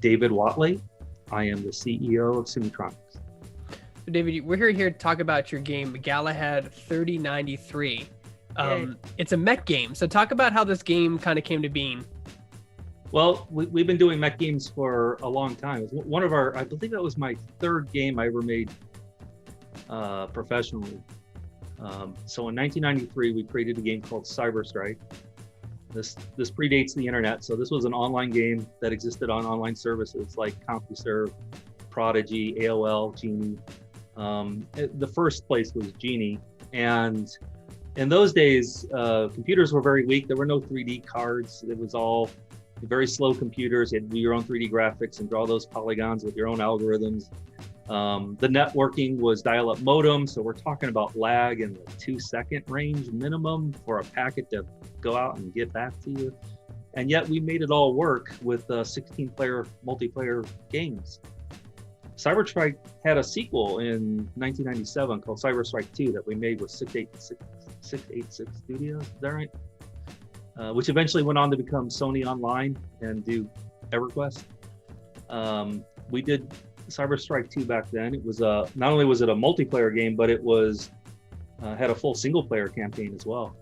David Watley. I am the CEO of Simutronics. So David, we're here to talk about your game, Galahad 3093. It's a mech game. So talk about how this game kind of came to being. Well, we've been doing mech games for a long time. It was one of our, I believe that was my third game I ever made professionally. So in 1993, we created a game called Cyberstrike. This predates the internet. So this was an online game that existed on online services like CompuServe, Prodigy, AOL, Genie. The first place was Genie. And in those days, computers were very weak. There were no 3D cards. It was all very slow computers. You had to do your own 3D graphics and draw those polygons with your own algorithms. The networking was dial-up modem, so we're talking about lag in the 2-second range minimum for a packet to go out and get back to you. And yet we made it all work with 16-player multiplayer games. Cyberstrike had a sequel in 1997 called Cyberstrike 2 that we made with 686 Studios, is that right? Which eventually went on to become Sony Online and do EverQuest. We did Cyberstrike 2 back then. It was not only was it a multiplayer game, but it was had a full single player campaign as well.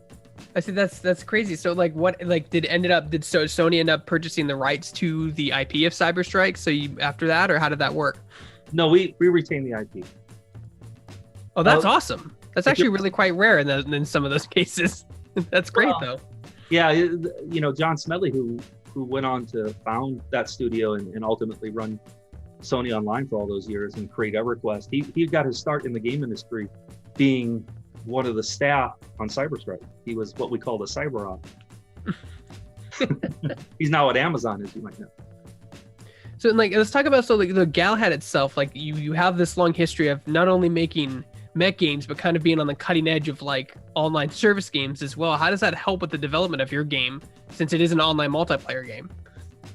I see that's crazy. So did Sony end up purchasing the rights to the IP of Cyberstrike? So after that, or how did that work? No, we retained the IP. Oh, that's awesome. That's actually really quite rare in some of those cases. That's great though. Yeah, John Smedley, who went on to found that studio and ultimately run Sony Online for all those years and create EverQuest. He got his start in the game industry being one of the staff on Cyberstrike. He was what we call the cyber op. He's now at Amazon, as you might know. So let's talk about the Galahad itself. Like you have this long history of not only making mech games, but kind of being on the cutting edge of like online service games as well. How does that help with the development of your game, since it is an online multiplayer game?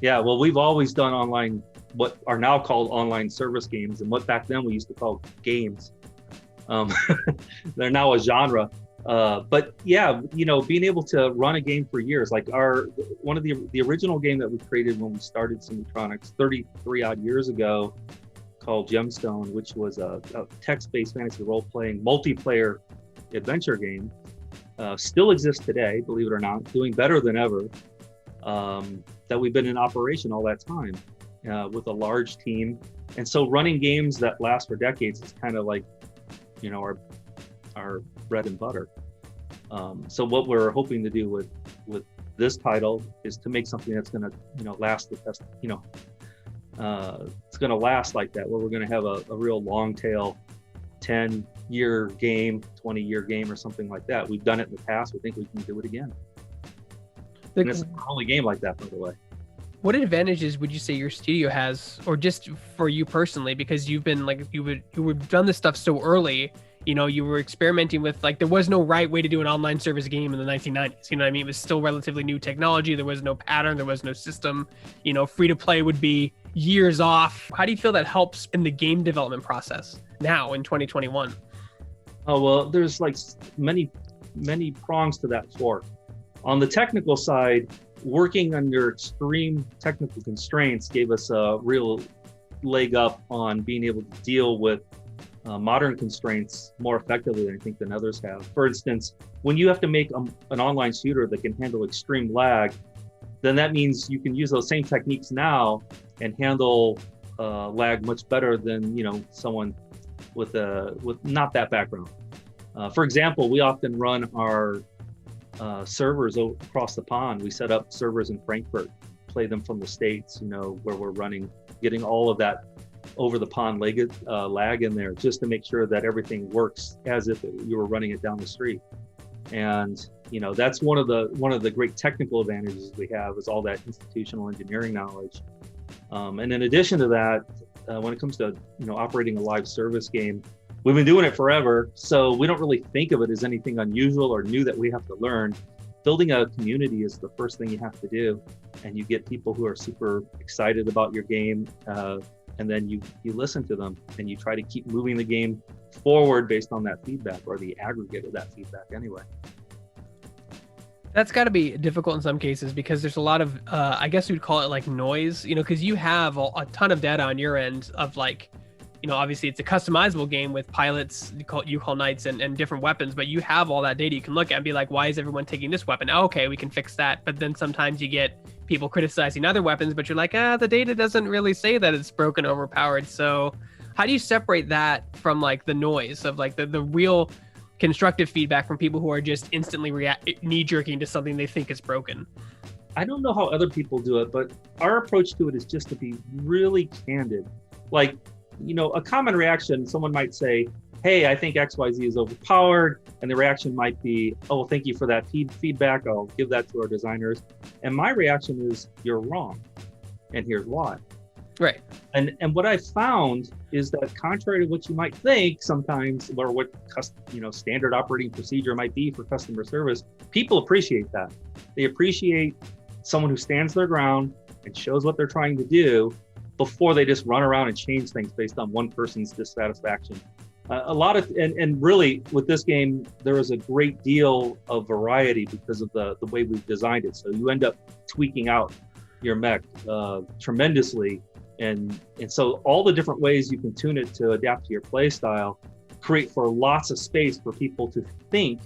Yeah, well, we've always done online, what are now called online service games, and what back then we used to call games. They're now a genre. But yeah, being able to run a game for years, like one of the original game that we created when we started Simutronics 33 odd years ago, called Gemstone, which was a text-based fantasy role-playing multiplayer adventure game, still exists today, believe it or not, doing better than ever. That we've been in operation all that time with a large team, and so running games that last for decades is kind of like, our bread and butter. So what we're hoping to do with this title is to make something that's going to last the test. It's going to last like that, where we're going to have a real long tail 10-year game, 20-year game, or something like that. We've done it in the past. We think we can do it again. And it's the only game like that, by the way. What advantages would you say your studio has, or just for you personally, because you've been you've done this stuff so early, you were experimenting with, there was no right way to do an online service game in the 1990s. You know what I mean? It was still relatively new technology. There was no pattern. There was no system. Free to play would be years off. How do you feel that helps in the game development process now in 2021? Oh, well, there's many prongs to that fork. On the technical side, working under extreme technical constraints gave us a real leg up on being able to deal with modern constraints more effectively, I think, than others have. For instance, when you have to make an online shooter that can handle extreme lag, then that means you can use those same techniques now and handle lag much better than someone with not that background. For example, we often run our servers across the pond. We set up servers in Frankfurt, play them from the States, where we're getting all of that over the pond lag in there, just to make sure that everything works as if you were running it down the street. And that's one of the great technical advantages we have, is all that institutional engineering knowledge. And in addition to that, when it comes to operating a live service game, we've been doing it forever, so we don't really think of it as anything unusual or new that we have to learn. Building a community is the first thing you have to do, and you get people who are super excited about your game, and then you listen to them, and you try to keep moving the game forward based on that feedback, or the aggregate of that feedback anyway. That's got to be difficult in some cases because there's a lot of, I guess we'd call it like noise, you know, because you have a ton of data on your end of like, you know, obviously it's a customizable game with pilots, you call knights and different weapons, but you have all that data you can look at and be like, why is everyone taking this weapon? Oh, okay, we can fix that. But then sometimes you get people criticizing other weapons, but you're like, the data doesn't really say that it's broken, overpowered. So how do you separate that from like the noise of like the real constructive feedback from people who are just instantly knee-jerking to something they think is broken? I don't know how other people do it, but our approach to it is just to be really candid. Like, you know, a common reaction, someone might say, hey, I think XYZ is overpowered. And the reaction might be, oh, well, thank you for that feedback. I'll give that to our designers. And my reaction is, you're wrong. And here's why. Right. And what I found is that contrary to what you might think sometimes, or what standard operating procedure might be for customer service, people appreciate that. They appreciate someone who stands their ground and shows what they're trying to do before they just run around and change things based on one person's dissatisfaction. And really with this game, there is a great deal of variety because of the way we've designed it. So you end up tweaking out your mech tremendously. And so all the different ways you can tune it to adapt to your play style create for lots of space for people to think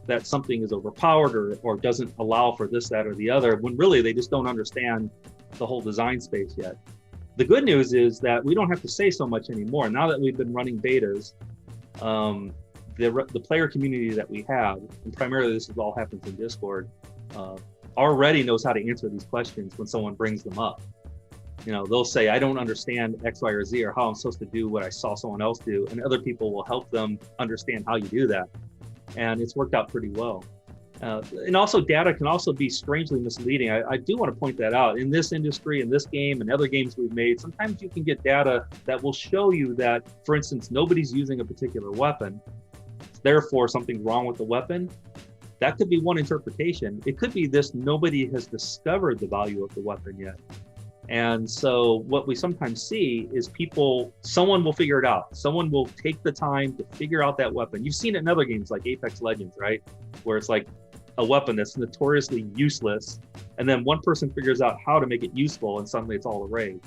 that something is overpowered or doesn't allow for this, that, or the other, when really they just don't understand the whole design space yet. The good news is that we don't have to say so much anymore. Now that we've been running betas, the player community that we have, and primarily this all happens in Discord, already knows how to answer these questions when someone brings them up. You know, they'll say, I don't understand X, Y, or Z, or how I'm supposed to do what I saw someone else do. And other people will help them understand how you do that. And it's worked out pretty well. And also data can also be strangely misleading. I do want to point that out. In this industry, in this game, and other games we've made, sometimes you can get data that will show you that, for instance, nobody's using a particular weapon. Therefore, something's wrong with the weapon. That could be one interpretation. It could be this: nobody has discovered the value of the weapon yet. And so what we sometimes see is someone will figure it out. Someone will take the time to figure out that weapon. You've seen it in other games like Apex Legends, right? Where it's like a weapon that's notoriously useless. And then one person figures out how to make it useful and suddenly it's all the rage.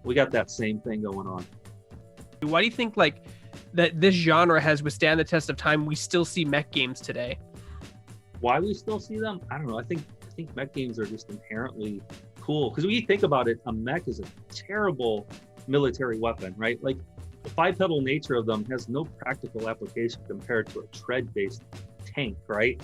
We got that same thing going on. Why do you think like that this genre has withstand the test of time? We still see mech games today. Why we still see them? I don't know. I think mech games are just inherently cool, because when you think about it, a mech is a terrible military weapon, right? Like the bipedal nature of them has no practical application compared to a tread-based tank, right?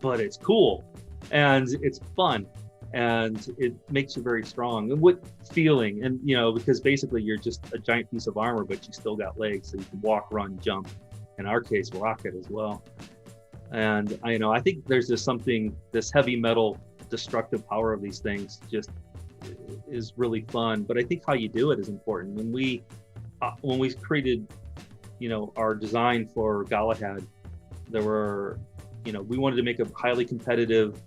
But it's cool and it's fun and it makes you very strong. And what feeling? And because basically you're just a giant piece of armor, but you still got legs, so you can walk, run, jump. In our case, rocket as well. And I think there's just something, this heavy metal destructive power of these things just is really fun. But I think how you do it is important. When we created our design for Galahad, there were we wanted to make a highly competitive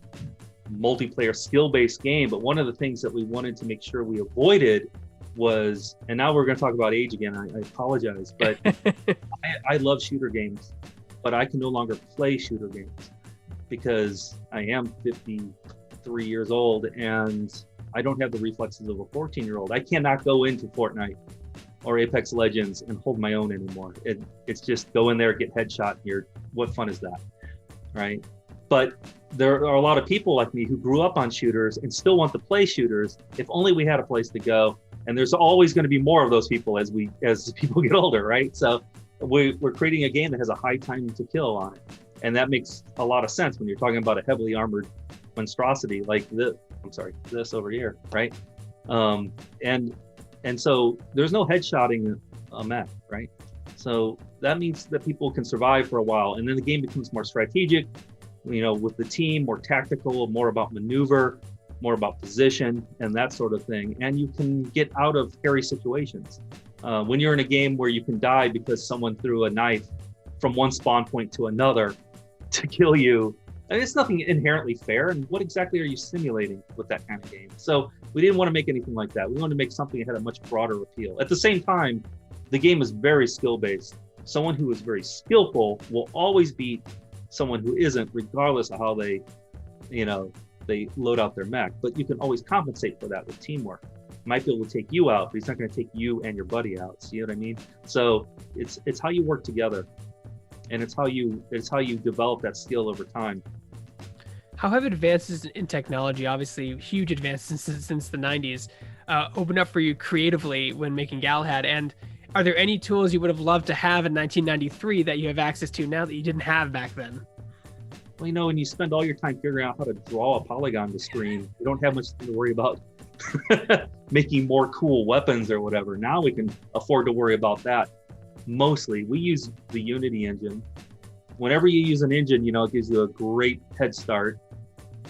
multiplayer skill-based game, but one of the things that we wanted to make sure we avoided was, and now we're going to talk about age again, I apologize, but I love shooter games, but I can no longer play shooter games because I am 53 years old and I don't have the reflexes of a 14-year-old. I cannot go into Fortnite or Apex Legends and hold my own anymore. It's just go in there, get headshot here. What fun is that, right? But there are a lot of people like me who grew up on shooters and still want to play shooters. If only we had a place to go. And there's always going to be more of those people as people get older, right? So we're creating a game that has a high time to kill on it. And that makes a lot of sense when you're talking about a heavily armored monstrosity like this over here, right? And so there's no headshotting a mech, right? So that means that people can survive for a while. And then the game becomes more strategic, with the team, more tactical, more about maneuver, more about position and that sort of thing. And you can get out of hairy situations. When you're in a game where you can die because someone threw a knife from one spawn point to another to kill you, it's nothing inherently fair. And what exactly are you simulating with that kind of game? So we didn't want to make anything like that. We wanted to make something that had a much broader appeal. At the same time, the game is very skill-based. Someone who is very skillful will always beat someone who isn't, regardless of how they you know, they load out their mech, but you can always compensate for that with teamwork. Might be able to take you out, but he's not going to take you and your buddy out. See what I mean? So it's how you work together, and it's how you develop that skill over time. How have advances in technology, obviously huge advances since the 90s, opened up for you creatively when making Galahad? And are there any tools you would have loved to have in 1993 that you have access to now that you didn't have back then? Well, you know, when you spend all your time figuring out how to draw a polygon to screen, you don't have much to worry about making more cool weapons or whatever. Now we can afford to worry about that. Mostly, we use the Unity engine. Whenever you use an engine, you know, it gives you a great head start.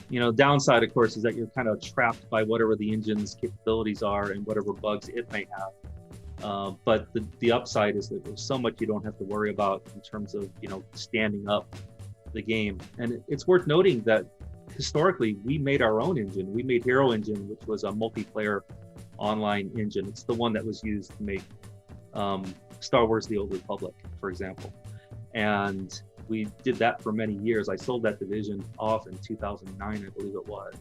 You know, downside, of course, is that you're kind of trapped by whatever the engine's capabilities are and whatever bugs it may have. But the upside is that there's so much you don't have to worry about in terms of, you know, standing up the game. And it's worth noting that historically we made our own engine. We made Hero Engine, which was a multiplayer online engine. It's the one that was used to make Star Wars: The Old Republic, for example. And we did that for many years. I sold that division off in 2009, I believe it was.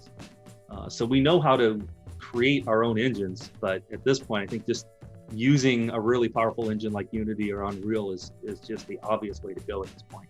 So we know how to create our own engines, but at this point, I think just using a really powerful engine like Unity or Unreal is just the obvious way to go at this point.